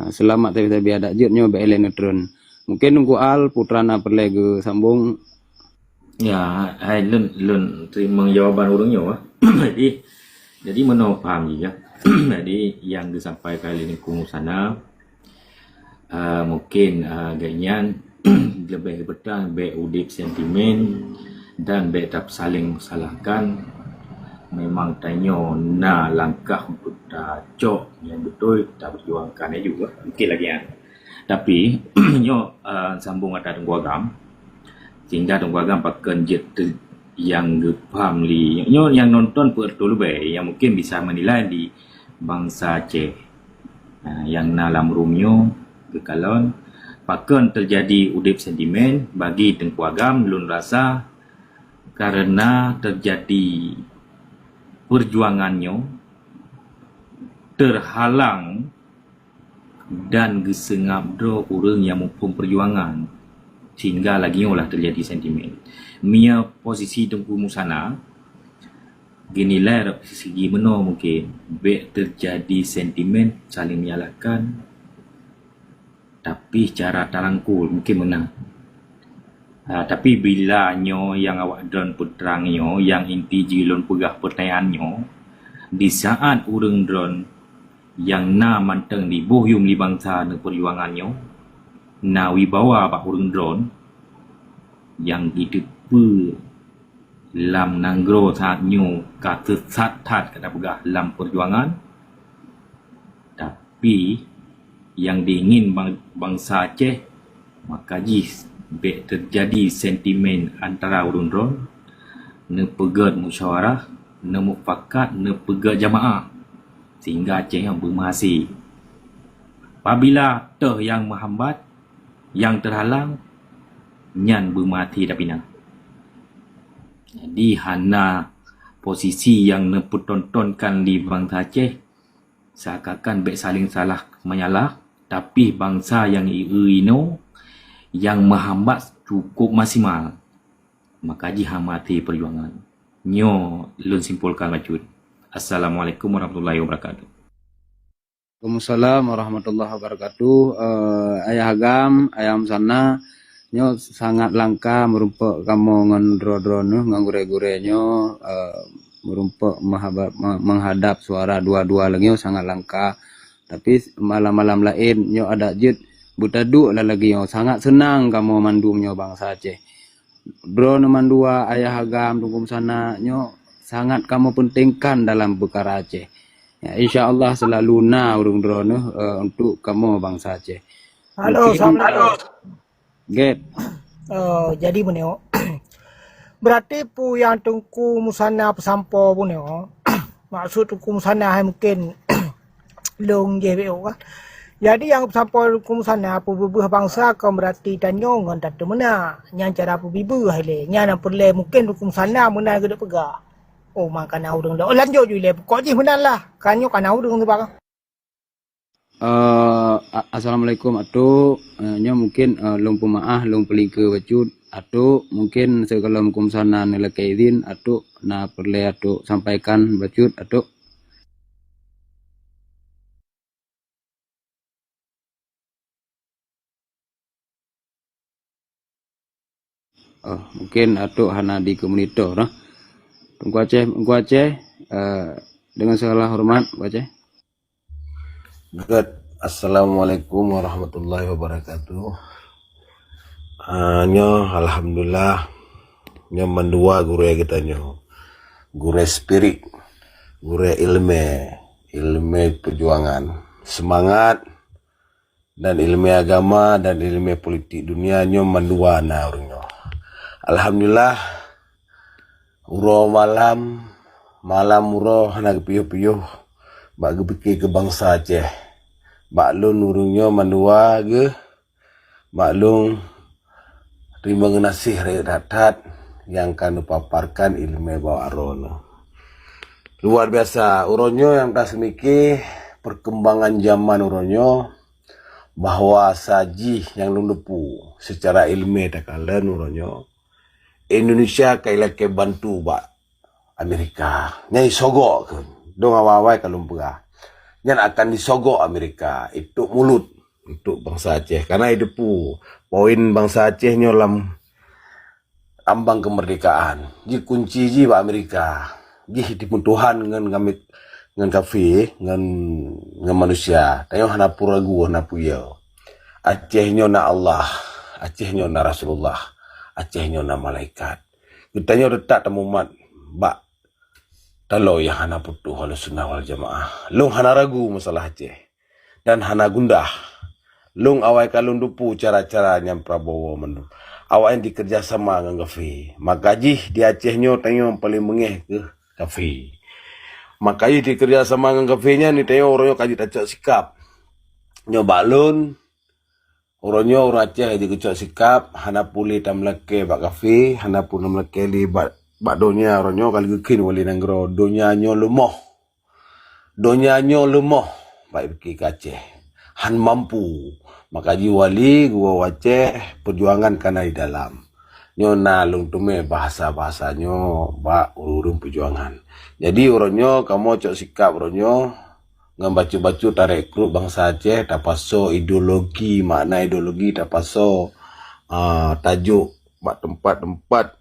selamat tapi ada jutnya be drone mungkin nunggu al putrana perlegu sambung ya lun terima jawapan orangnya jadi menurut paham juga jadi yang disampaikan ini kumu sana mungkin ganyan lebih betul be udip sentimen dan be tak saling salahkan memang tanya na langkah untuk cok yang betul tak berjuangkan juga mungkin lagi ya tapi nyo sambung ada tunggu agam sehingga tunggu agam pakai jet yang faham li nyo yang nonton perlu lebih yang mungkin bisa menilai di bangsa Aceh yang dalam rumyo kekalon pakan terjadi udip sentimen bagi Tengku Agam lun rasa karena terjadi perjuangannya terhalang dan gesengap do orang yang mumpung perjuangan sehingga lagi olah terjadi sentimen. Mia posisi Tengku Musana ginilah segi meno mungkin be terjadi sentimen saling menyalahkan tapi cara tarangkul mungkin menang. Tapi bila nyo yang awak drone putrang nyo yang inti jilon pegah pertanyaannya di saat urang drone yang na manteng di bohyum li bangsa ne perjuangannya na wibawa ba urang drone yang hidup lam nanggro saat nyo kata sat tat kata pegah lam perjuangan tapi yang diingin bangsa Aceh, maka terjadi sentimen antara urun-urun, pegat musyawarah, mufakat, pegat jamaah, sehingga Aceh yang bermahasi. Apabila yang menghambat, yang terhalang, nyan bermati dapina. Jadi hana posisi yang nepertontonkan di bangsa Aceh seakan-akan saling salah menyalah, tapi bangsa yang ino yang menghambat cukup maksimal, maka hamati perjuangan. Nyo lun simpulkan macun. Assalamualaikum warahmatullahi wabarakatuh. Waalaikumsalam warahmatullahi wabarakatuh. Ayah Agam, ayam sana nyo sangat langka merumpuk kamu ngendro-drono ngagure-gure nyo merumpuk menghadap suara dua-dua lagi nyo sangat langka. Tapi malam-malam lain nyo ada jid butaduk lah lagi nyo sangat senang kamu mandum nyo bangsa Aceh. Drone mandua ayah Agam tungkum sana nyo sangat kamu pentingkan dalam perkara Aceh. Ya, insya Allah selalu urung drone untuk kamu bangsa Aceh. Halo, Assalamualaikum. Get. Jadi bunyo. Berarti pu yang tungku musana pesampo bunyo. Maksud tungku musana hai mungkin long JBO kan. Jadi yang pesampo tungku musana pu bebuh bangsa kau berarti tanyo ngon tak mana. Yang cara pu bibu hai le. Yang perle mungkin tungku musana mena gede pega. Oh makana urung dah. Oh lanjut je le. Kok je benar lah. Kanyo kana urung tu bang. Assalamualaikum atau nyo mungkin long pemaah long pelingke wacut atau mungkin segala hukum sana nilai kaidin atau na perle atau sampaikan wacut atau mungkin atau hana di komunitor nah. Tunggu Aceh dengan segala hormat Aceh. Good. Assalamualaikum warahmatullahi wabarakatuh. Nyo alhamdulillah nyo mendua guru kita nyo. Guru spirit, guru ilmu perjuangan, semangat dan ilmu agama dan ilmu politik dunia nyo mendua na nyo. Alhamdulillah uro malam uro nak piyuh bagi pikir ke bangsa Aceh. Maklum urungnya mandua ke maklum terima ngasih rakyat yang kan paparkan ilmu bawa arono. Luar biasa uronyo yang tak semiki perkembangan zaman uronyo bahwa saji yang lundupu secara ilmu tak kalian uronyo Indonesia kaila ke bantu ba Amerika nyai sogok ke dong awal-awal kalau pegah yang akan disogok Amerika itu mulut untuk bangsa Aceh karena itu poin bangsa Aceh nyolam ambang kemerdekaan ji kunci ji ba Amerika ji hidupun Tuhan ngan kafe ngan manusia tayo hanapu ragu hanapu yo Aceh nyo na Allah Aceh nyo na Rasulullah Aceh nyo na malaikat kita nyo retak temumat ba kalau yang hana putu halus sunnah wal jamaah, long hana ragu masalah Aceh dan hana gundah, long awai kalung dupu cara-cara yang Prabowo mendu, awai yang dikerja sama dengan kafe, maka jih di Aceh nyo tanya paling mengeh ke kafe, maka jih dikerja sama dengan kafenya ni tanya orangnya kaji tak sikap, nyo balun, orangnya orang Aceh kaji kecak sikap, hana pulih tam leke bak kafe, hana pun tam leke li bak donya orangnya kali gekin wali nanggro donya nyo lemoh baik pergi ke Aceh han mampu maka ji wali gua Aceh perjuangan karena di dalam nyo nalung tume bahasa nyo bak urung perjuangan jadi orangnya kamu cok sikap orangnya ngambacu-bacu tarik rekrut bangsa Aceh tapaso ideologi makna ideologi tapaso tajuk bak tempat-tempat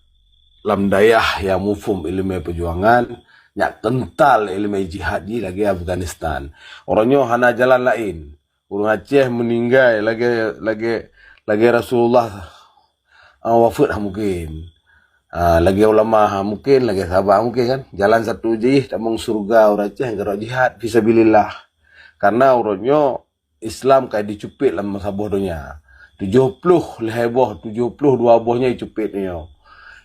lam dayah yang mufum ilmu perjuangan nyak kental ilmu jihad di lagi Afghanistan orangnya hana jalan lain orang Aceh meninggal lagi Rasulullah wafat mungkin lagi ulama mungkin lagi sahabat mungkin kan jalan satu je tak mung surga orang Aceh gerak jihad fisabilillah karena orangnya Islam kai dicupit dalam sabuh dunia. 70 leheboh, 72 bohnya icupit nyo.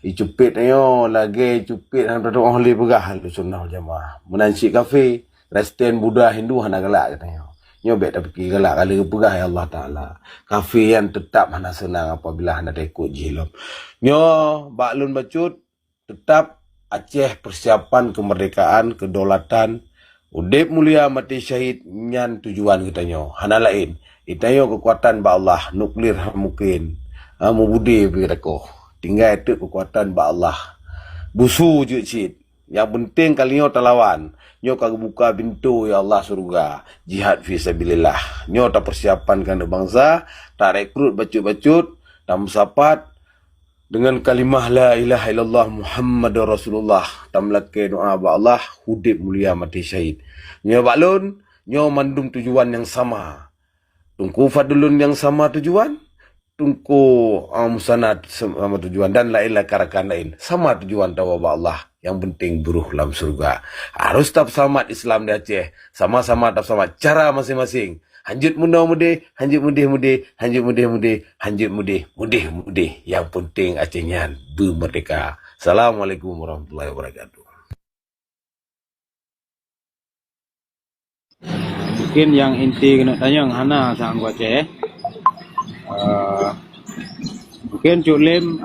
Icupit nyo lagi cupit han pada ahli pegah ahli sunnah jamaah. Menanci kafe, Kristen, Buddha, Hindu hana galak katanya. Nyo bet tak fikir galak kali pegah ya Allah Taala. Kafe yang tetap hana senang apabila hana ikut jilom. Nyo baklun bacut tetap Aceh persiapan kemerdekaan, kedaulatan, udip mulia mati syahid nyan tujuan kita nyo. Hana lain. Kita nyo kekuatan ba Allah, nuklir mungkin. Mubudi birakoh. Tinggal itu kekuatan ba Allah. Busu je cid. Yang penting kali nyo terlawan. Nyo kagak buka pintu ya Allah surga. Jihad fi sabilillah. Nyo tak persiapan kena bangsa, tak rekrut bacut-bacut, tak musapat dengan kalimah la ilaha illallah Muhammadur Rasulullah. Tak melaki doa ba Allah, hudib mulia mati syahid. Nyo baklun, nyo mandum tujuan yang sama. Tungku fadlun yang sama tujuan. Tungku musanad sama tujuan dan lainlah karakan lain. Sama tujuan tawa ba Allah. Yang penting buruh dalam surga. Harus tak sama Islam di Aceh. Sama-sama tak sama cara masing-masing. Hanjut mudah-mudah, hanjut mudah-mudah, hanjut mudah-mudah, hanjut mudah-mudah. Yang penting Acehnya bermerdeka. Assalamualaikum warahmatullahi wabarakatuh. Mungkin yang inti kena tanya yang Hana sang gua Aceh. Mungkin Cuk Lim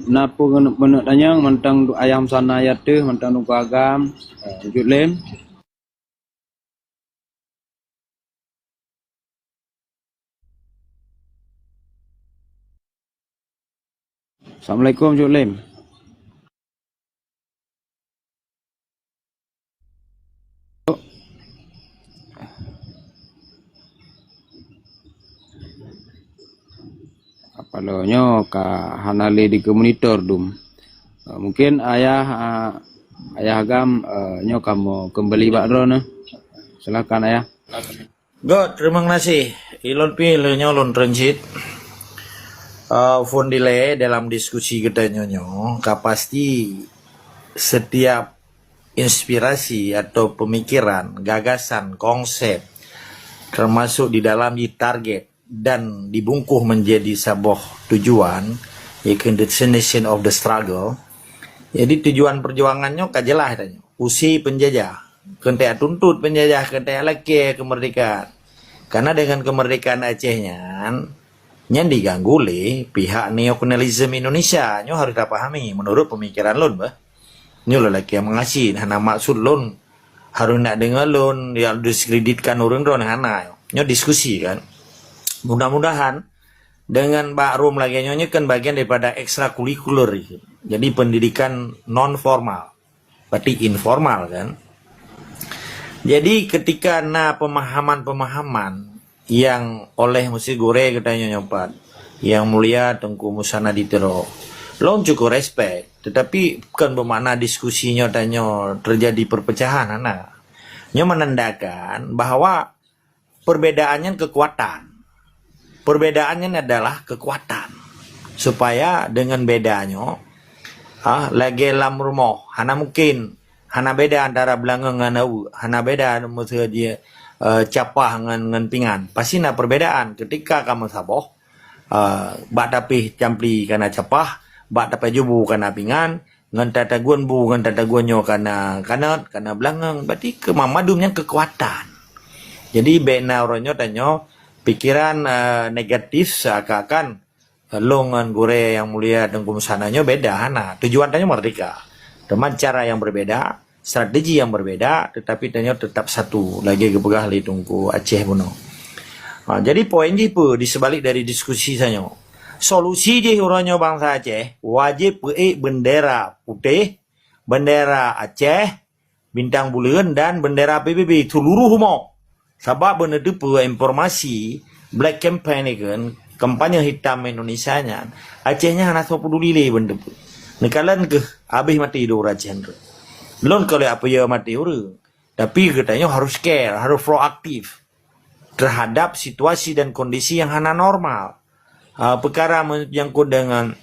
napa kena tanya mentang ayam sana ayat tu mentang nu agam Cuk Lim. Assalamualaikum Cuk Lim. Apalonyo ka hanale di komunitor dum. Mungkin ayah agam nyo kamu kembali bakro na. Silakan ayah. God, terima kasih. Ilon pilihnya lon transit. Fondile dalam diskusi kita nyonyo, pasti setiap inspirasi atau pemikiran, gagasan, konsep, termasuk di dalam target dan dibungkuh menjadi sebuah tujuan, yaitu destination of the struggle. Jadi tujuan perjuangannya kajelah tanya. Usi penjajah, kentea tuntut penjajah, kentea laki kemerdekaan. Karena dengan kemerdekaan Acehnya, yang diganggu oleh pihak neokolonialisme Indonesia, nyo harus dipahami menurut pemikiran lon, bah. Nyo lelaki yang mengasih, hana maksud lon harus nak dengar lon yang diskreditkan orang don hana. Nyo diskusi kan. Mudah-mudahan dengan Mbak Rum lagi nyonya kan bagian daripada ekstrakurikuler. Jadi pendidikan non formal, berarti informal kan. Jadi ketika pemahaman-pemahaman yang oleh Musi Gore katanya nyopat, yang mulia Tengku Musana Ditero, long cukup respect, tetapi bukan bermakna diskusinya tanya terjadi perpecahan, anak. Nyo menandakan bahwa perbedaannya kekuatan. Perbedaannya adalah kekuatan. Supaya dengan bedanya, lagi dalam rumah, hana mungkin, hana beda antara belangang dengan hana beda maksudnya dia capah dengan pingan. Pasti nak perbedaan. Ketika kamu saboh, bak tapi campli karena capah, bak tapi jubu karena pingan, ngan tata guan bu, ngan tata guanyo karena kanat, karena belangang. Berarti kemamadumnya kekuatan. Jadi bena orangnya tanya pikiran negatif seakan-akan longan gore yang mulia dan kumusananya beda. Hana tujuan tanya merdeka. Teman cara yang berbeda, strategi yang berbeda, tetapi tanya tetap satu. Lagi kepegah li tungku Aceh puno. Jadi poin je apa di sebalik dari diskusi saya. Solusi je orangnya bangsa Aceh wajib bendera putih, bendera Aceh, bintang bulan dan bendera PBB seluruh rumah. Sebab benda tu informasi black campaign ni kan, kampanye hitam Indonesia nya, Acehnya hana so peduli le benda tu. Nekalan ke habis mati do Aceh tu. Belum kalau apa ya mati orang. Tapi katanya harus care, harus proaktif terhadap situasi dan kondisi yang hana normal. Perkara menyangkut dengan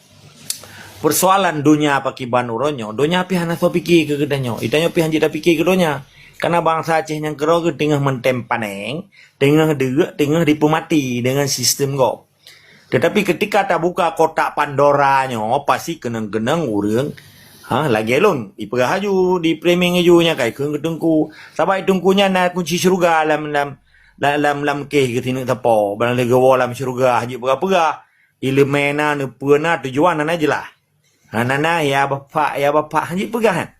persoalan dunia pakiban uronyo, dunia pi hana so pikir ke katanya. Itanya pi hanji dah pikir ke dunia. Karena bangsa Aceh yang kero ke tengah mentem paneng, tengah deuk, tengah dipumati dengan sistem go. Tetapi ketika tak buka kotak Pandoranya, pasti kenang-kenang urang lagi elon ipegah haju di framing ajunya kai keung ketungku sabai tungkunya na kunci surga lam ke ketina tapo ban le gawo lam surga haji pega ilmena ne puana tujuan na jelah nana ya bapak haji pegahan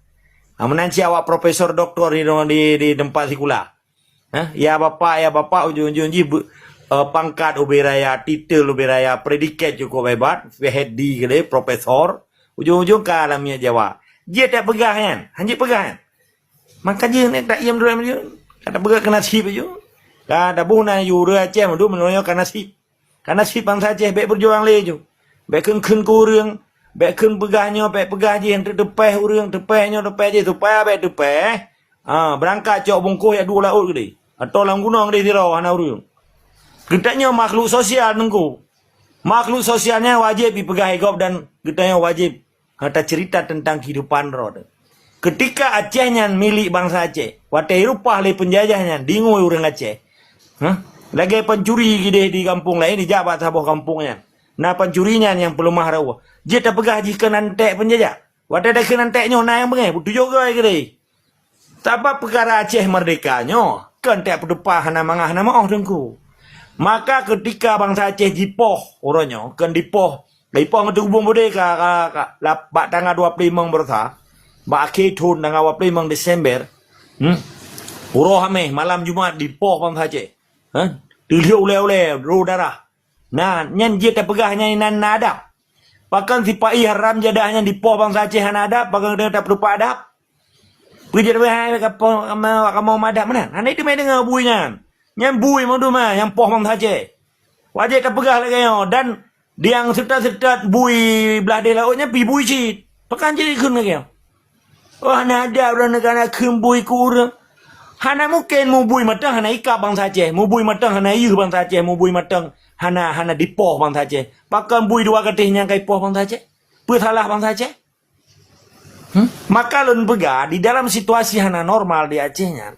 amanan si awak profesor doktor di tempat sikula ya bapak ujung-ujung pangkat uberaya titel uberaya predikat cukup hebat PhD gede profesor ujung-ujung ke alamnya Jawa. Dia tak pegah kan? Hanjit pegah kan? Maka dia ni tak iam dulu dia. Kata pegah kena nasib je. Kata buna yura Aceh madu menolak kena nasib. Kena nasib bangsa Aceh baik berjuang le je. Baik keun ku urang, baik keun pegahnya, baik pegah je yang terdepeh urang, tepehnya tepeh je tepeh baik tepeh. Berangkat cok bungkuh ya 2 laut gede. Atau lang gunung gede tirau hana urang. Ketanya makhluk sosial nengku. Makhluk sosialnya wajib dipegah higop dan ketanya wajib kata cerita tentang kehidupan roda. Ketika Acehnya milik bangsa Aceh, watai rupah le penjajahnya dingoy orang Aceh. Lagi pencuri gede di kampung lain di jabat sabuh kampungnya. Nah pencurinya yang perlu mahrawa. Dia tak pegah jika nantek penjajah. Watai dah kena nanteknya na yang bengai, butuh juga gede. Tapi perkara Aceh merdekanya, kan tak pedepah hana mangah nama dengku. Maka ketika bangsa Aceh jipoh orangnya, kan dipoh ngetu bung bude bak tanggal 25 bersa, bak akhir tahun tanggal 25 Desember, uroh hameh malam Jumat dipoh bangsa Aceh, dilihat oleh ru darah. Nah, nyan dia tak pegahnya inan nadap. Pakan si pai haram jadahnya dipoh bangsa Aceh nadap, pakan dia tak berupa adab. Pergi jadi kamu madap mana? Anda itu main dengan buinya. Yang bui mau mah yang poh bang saja. Wajib tak pegah lagi dan dia yang serta bui belah dia lautnya pi bui cit. Pekan jadi kun lagi. Oh ada orang negara kun bui kur. Hana mungkin mu bui matang hana ikap bang saja. Mu bui matang hana iu bang saja. Mu bui matang hana dipoh bang saja. Pakan bui 2 ketihnya kai poh bang saja. Salah bang saja. Maka lun pegah di dalam situasi hana normal di Acehnya.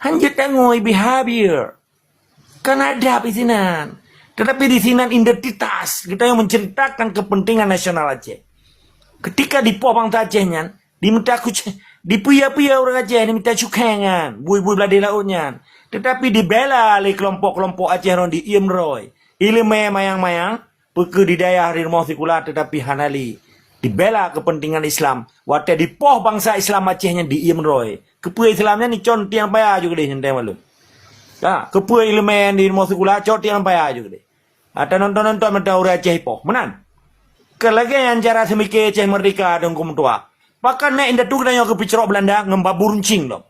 Hanjit tengoi behavior. Kan ada di sini. Tetapi di sini identitas. Kita yang menceritakan kepentingan nasional Aceh. Ketika di poh bangsa Acehnya. Diminta dipuya-puya orang Aceh. Diminta cukengan. Bui-bui beladi lautnya. Tetapi dibela oleh kelompok-kelompok Aceh yang di Imroy. Ilme mayang-mayang. Peke di daya hari rumah sikula. Tetapi hanali. Dibela kepentingan Islam. Waktu di poh bangsa Islam Acehnya di Imroy. Kepuai Islamnya ni con tiang payah juga deh nyentai malu. Kepuai ilmu di Mosikula con tiang payah juga deh. Ada nonton mata orang Aceh poh. Menan. Kelagayan cara semikir Aceh merdeka dan tua. Pakan nak indah tu kena yang kepicrok Belanda ngembabur runcing dong.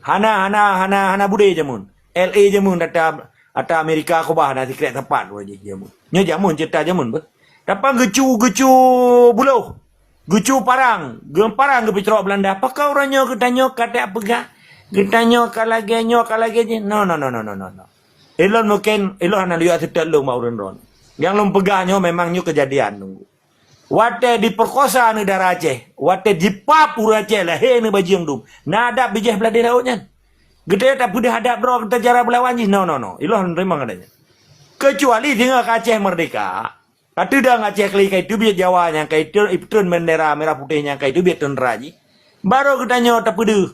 Hana bude jamun. LA jamun data Amerika aku bah nanti kerek tempat wajib jamun. Nya jamun cerita jamun ber. Dapat gecu buluh. Gucu parang kepicrok Belanda. Apakah orangnya ketanya kata pegah? Ketanya kalagenya. No. Elon mungkin hana lihat setel lu mau ron. Yang lu pegahnya memang nyu kejadian nunggu. Wate diperkosa negara Aceh. Wate dipap ura Aceh lah. Hei ni baju yang dum. Nadap bijah belah di lautnya. Gede tak boleh hadap bro kita cara belawan je. No. Elon memang adanya. Kecuali tinggal ke Aceh merdeka. Kata dah Aceh kali kai tu biar Jawa yang kai tu iptun bendera merah putihnya kai tu biar tentera ji. Baru kita nyo tak pedu.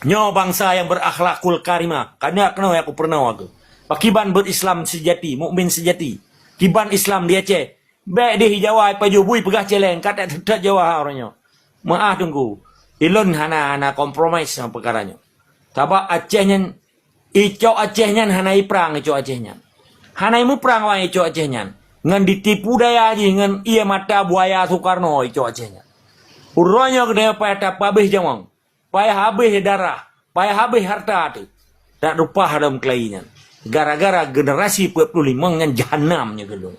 Nyo bangsa yang berakhlakul karimah. Kena aku pernah aku. Pakiban berislam sejati, mukmin sejati. Kiban Islam di Aceh. Baik di Jawa paju bui pegah celeng kata tetap Jawa orangnya. Maaf tunggu. Ilon hana kompromis sama perkaranya. Sebab Acehnya icok Acehnya hana perang icok Acehnya. Hana imu perang wang icok Acehnya. Ngan ditipu daya aja ngan iya mata buaya Soekarno itu acehnya. Uranya kena payah tak habis jamang. Payah habis darah, payah habis harta tu. Tak rupa dalam kelainan. Gara-gara generasi 45 ngan jahanamnya gitu.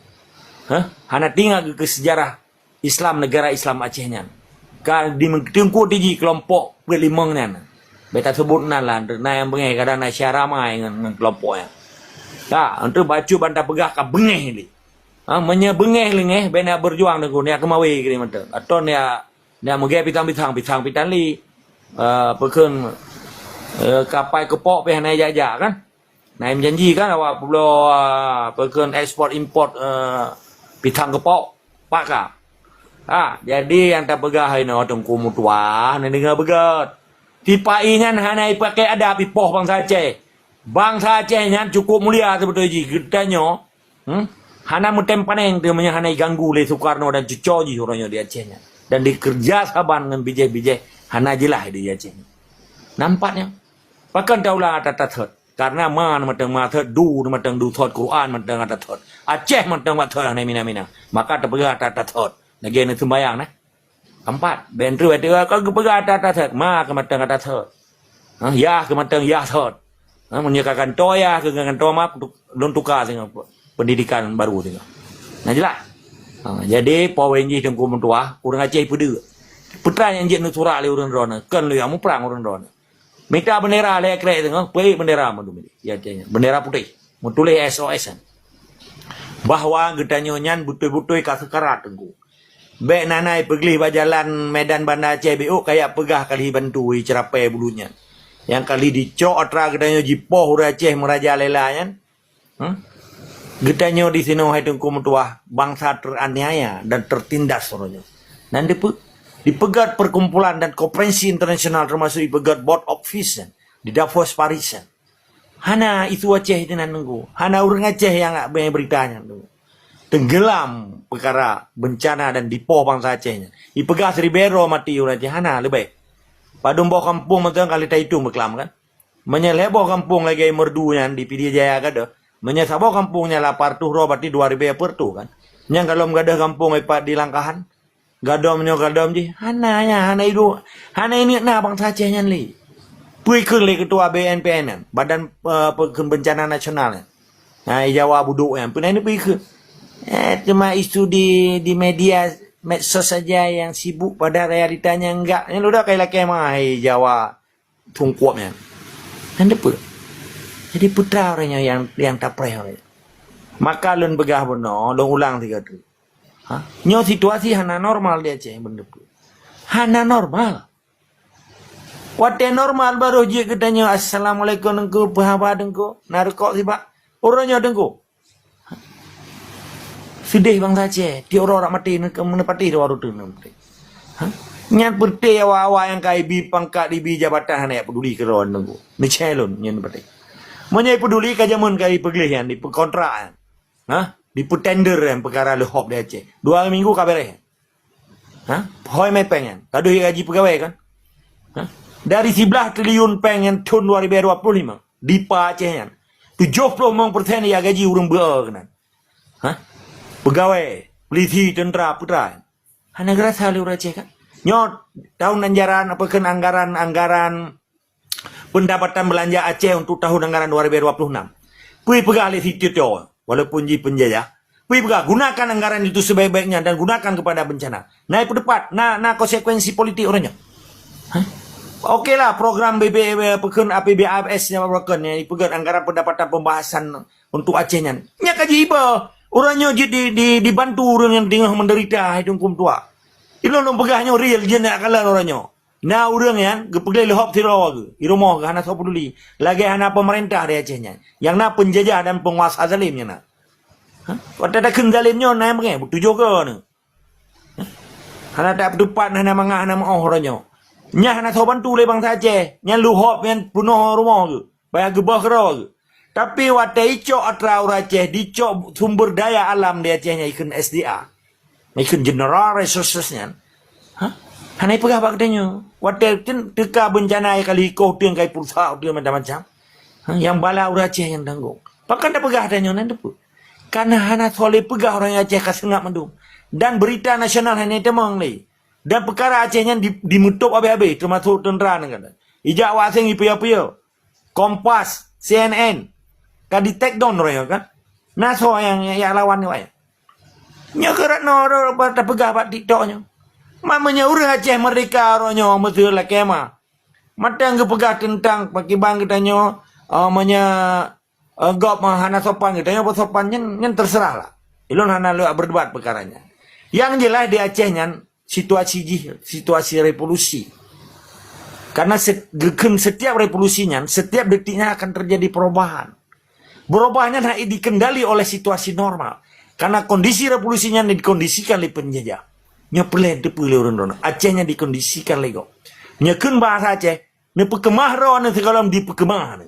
Hana tinggal ke sejarah Islam negara Islam Acehnya. Kalau di tengku di kelompok 45 beta sebut nalan na yang bengeh kadang na syaramai ngan kelompoknya. Tak, untuk baju bantah pegah ka bengeh ni. Menyebengeh lengeh bena berjuang dengan dia kemawi kini macam atau dia mungkin pitang pitan li pekun Kapal kepok pe naik jajak kan. Naik menjanji kan awak perlu perken ekspor import pitang kepok pak ka. Jadi yang tak pegah ini tengku mutua ni dengar begat. Tipa inyan hanai pakai ada pipoh bangsa Aceh. Bangsa Aceh nyan cukup mulia sebetulnya ji gedanya. Hana mutem paneng dia punya hanai ganggu le Soekarno dan cucu ji orangnya di Acehnya. Dan dikerja saban dengan bijih-bijih hana jelah di Aceh. Nampaknya. Pakan daulah ada tathot. Karena matang mathot matang du thot Quran matang ada thot. Aceh matang mathot hanai mina-mina. Maka terpegah ada tathot. Lagi ni sembayang nah. Empat. Bentru itu kalau terpegah ada tathot. Maka matang ada thot. Ya ke matang ya thot. Menyekakan toya ke dengan tomak don tukar dengan pendidikan baru tengok. Nah jelas. Jadi pawenji tengku mentua orang Aceh pede. Putra yang jek nutura le orang rona. Kan lu yang mu perang orang rona. Minta bendera le krek tengok, pergi bendera mandu mili. Ya Acehnya. Bendera putih. Mutulih SOS. Bahwa gedanyo nyan butoi-butoi ka sekarat tengku. Bek nanai pergi bajalan Medan Bandar Aceh BO kayak pegah kali bantu cerapai bulunya. Yang kali dicok atra gedanyo jipoh ura Aceh meraja lela yan. Gedanyo di sini hai tengku mentua bangsa teraniaya dan tertindas orangnya. Dan dipegat perkumpulan dan konferensi internasional termasuk dipegat Board of Peace di Davos Paris. Hana itu Aceh itu nunggu. Hana orang Aceh yang nggak banyak beritanya tu. Tenggelam perkara bencana dan dipoh bangsa Acehnya. Dipegat Ribero mati orang Aceh. Hana lebih. Padum bawa kampung macam kali itu berkelam kan. Menyelebo kampung lagi merdunya di Pidi Jaya kada. Menyesabo kampungnya lapar tuh roh berarti 2000 per tu kan. Yang kalau enggak ada kampung ipat di Langkahan. Gadom ji. Hana ini na bangsa Aceh nyan li. Pui kun li ketua BNPN Badan Bencana Nasional. Nah, Jawa buduk yang. Puna ini pui kun. Cuma isu di media medsos saja yang sibuk pada realitanya enggak. Yang udah kayak kemah Jawa tungkuapnya. Dan depa. Jadi putra orangnya yang tak payah. Maka lun begah benar, lun ulang 3 tu. Nyo situasi hana normal dia Aceh benda tu. Hana normal. Wate normal baru je katanya assalamualaikum dengku bahaba dengku narkok sibak. Orangnya dengku. Sedih bangsa Aceh, dia orang mati menepati dia waru tu nanti. Nyat putih awak yang kai bi pangkat di bi jabatan hana peduli ke ron dengku. Ni celon nyen putih. Menyai peduli ka jamun kai peglihan di kontrak. Di tender yang perkara le hop di Aceh. 2 minggu ka beres. Hoi mai pengen. Kado gaji pegawai kan. Dari 11 triliun pengen tahun 2025 di Aceh yan. 70% ya gaji urang ber kan. Pegawai, polisi, tentera, putra. Negara selalu urang Aceh kan. Nyot tahun anggaran apa kan anggaran pendapatan belanja Aceh untuk tahun anggaran 2026. Pui pegawai situ tu. Walaupun ji penjajah, pergi gunakan anggaran itu sebaik-baiknya dan gunakan kepada bencana. Naik pedepat, konsekuensi politik orangnya. Okeylah program pekan APBAS yang berlakukan yang pegang anggaran pendapatan pembahasan untuk Acehnya. Nya kaji iba, orangnya dibantu orang yang tengah menderita hidup tua. Itu orang pegahnya real je nak kalah orangnya. Nah orang yang pergi lehop tirau ke, irumah ke hana peduli. Lagi hana pemerintah di Acehnya. Yang nak penjajah dan penguasa zalimnya nak. Waktu ada kenzalimnya nak mengai, tujuh ke ni. Hana tak berdepan, hana mangah, hana ma'oh orangnya. Nya hana sopan tu le bangsa Aceh. Nya luhop yang punuh rumah ke. Bayar gebah kerah ke. Tapi waktu icok atra orang Aceh, dicok sumber daya alam di Acehnya ikut SDA. Ikut general resourcesnya. Hanai pegah pak katanya. Waktu teka bencana kali kau tu yang kai pulsa tu macam-macam. Yang bala orang Aceh yang tanggung. Pakan dah pegah katanya nanti pun. Karena hana soleh pegah orang Aceh kasengak mendung. Dan berita nasional hanya temang ni. Dan perkara Acehnya dimutuk habis-habis termasuk tentera negara. Ijak wasing ipiya-piya. Kompas, CNN. Kan di take down orang kan. Naso yang lawan ni waya. Nya kerat no tak pegah pak TikToknya. Mamanya orang Aceh merdeka orangnya betul lah kema. Matang ke pegah tentang pakai bang katanya gop hana sopan katanya apa sopannya nyen terserah lah. Ilon hana lu berdebat perkaranya. Yang jelas di Aceh nyen situasi revolusi. Karena setiap revolusinya, setiap detiknya akan terjadi perubahan. Berubahnya hanya dikendali oleh situasi normal. Karena kondisi revolusinya dikondisikan oleh penjajah. Nya pelan tepu le orang Acehnya dikondisikan lego. Nya kun bahasa Aceh, ne pekemah ro ne segala di pekemah ne.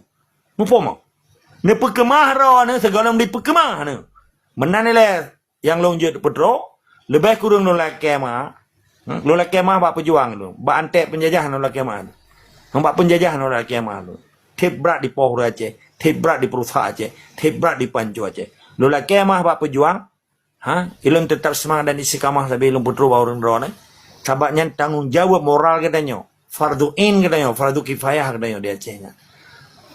Mu pomo. Ne pekemah ro ne segala di pekemah ne. Menane le yang lonjut pedro, lebih kurang nolak kemah. Nolak kemah bak pejuang lu. Bak antek penjajah nolak kemah. Bak penjajah nolak kemah lu. Tebrak di Pohor Aceh, tebrak di Perusaha Aceh, tebrak di Pancu Aceh. Lola kemah bak pejuang, ilum tetap semangat dan istiqamah sampai ilum putru bawang drone. Sabaknya tanggung jawab moral katanya, fardu in katanya, fardu kifayah katanya di Acehnya.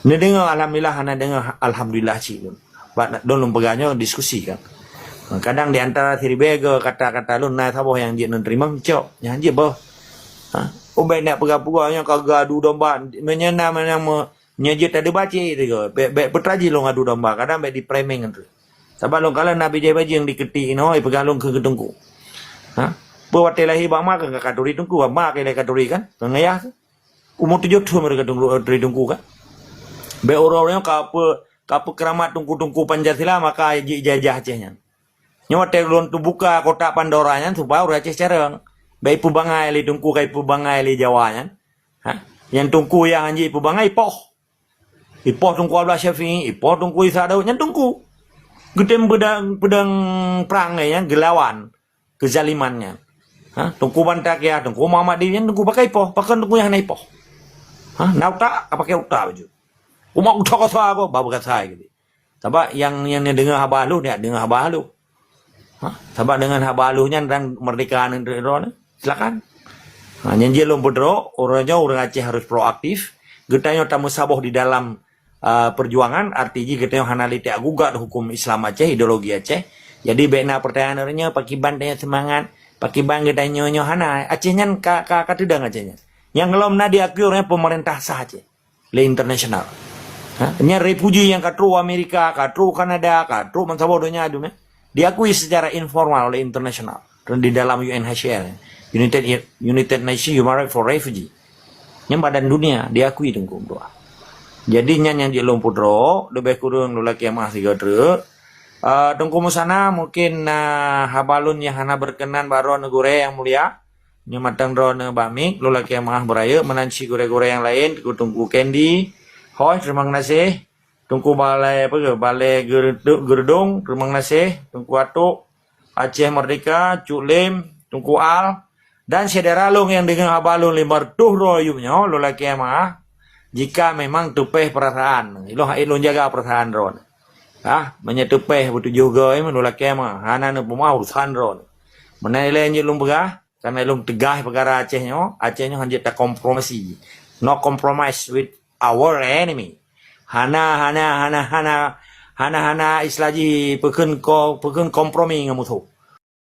Ini dengar alhamdulillah, hana dengar alhamdulillah sih. Bak dolong pegangnya diskusi kan. Kadang di antara tiribega kata-kata lu naik sabah yang dia nerima cok, yang dia bah. Ubay nak pegah-pegahnya kagak adu domba, menyenam nyajit ada baca itu ke be petraji lo ngadu domba kadang be di framing itu sebab lo kalau nabi jai baji yang diketi no pegang lo ke gedungku buat telahi bama ke kaduri tungku bama ke kaduri kan ngayah umur 7 tahun mereka tungku kan be orang-orang kape keramat tungku Pancasila maka jajah Acehnya nyawa telon tu buka kota Pandoranya supaya orang Aceh cereng be ipu bangai li tungku kai ipu bangai li Jawanya yang tungku yang anji ipu bangai poh Ipoh tungku Abdullah Syafi'i, ipoh tungku Isa Daud, yang tungku. Gedem pedang perangainya, gelawan, kezalimannya. Tungku Bantak ya, tungku Muhammadiyah, tungku pakai ipoh, pakai tungku yang ipoh. Nauta, pakai uta baju. Umak uta kata aku, bawa kata gitu. Sebab yang dengar habalu, dia dengar habalu. Sebab dengan habalunya dan merdekaan Indonesia, silakan. Yang dia lompodro, orang Aceh harus proaktif. Getanya tamu saboh di dalam perjuangan artinya getanya hanali tak gugat hukum Islam Aceh, ideologi Aceh. Jadi bena pertanyaannya pakiban tanya semangat, pakiban getanya hana Acehnya katudang Acehnya. Yang belum na diakui orangnya pemerintah sah Aceh, le internasional. Nya refugee yang katru Amerika, katru Kanada, katru mansabodonya aduh diakui secara informal oleh internasional dan di dalam UNHCR, United Nations Human Rights for Refugee. Yang badan dunia diakui tunggu doa. Jadi yang di Lompudro lebih kurang lelaki yang masih gadre. Tunggu musana mungkin habalun yang hana berkenan baru negore yang mulia. Nyamatang drone bamik lelaki yang mah beraya menanci gore-gore yang lain. Tunggu Candy. Hoi terima kasih. Tunggu balai Gerdung terima kasih. Tunggu Atuk Aceh Merdeka Cuk Lim Tunggu Al dan saudara long yang dengan habalun limbar tuh royumnya lelaki yang mah. Jika memang tupeh perasaan, ilon jaga perasaan ron. Menyetupeh betul juga menolak kema. Hana nu pemau urusan ron. Menilai ilung begah karena ilung tegah perkara Acehnya hanya tak kompromisi. No compromise with our enemy. Hana islaji pekun kompromi ngamutu.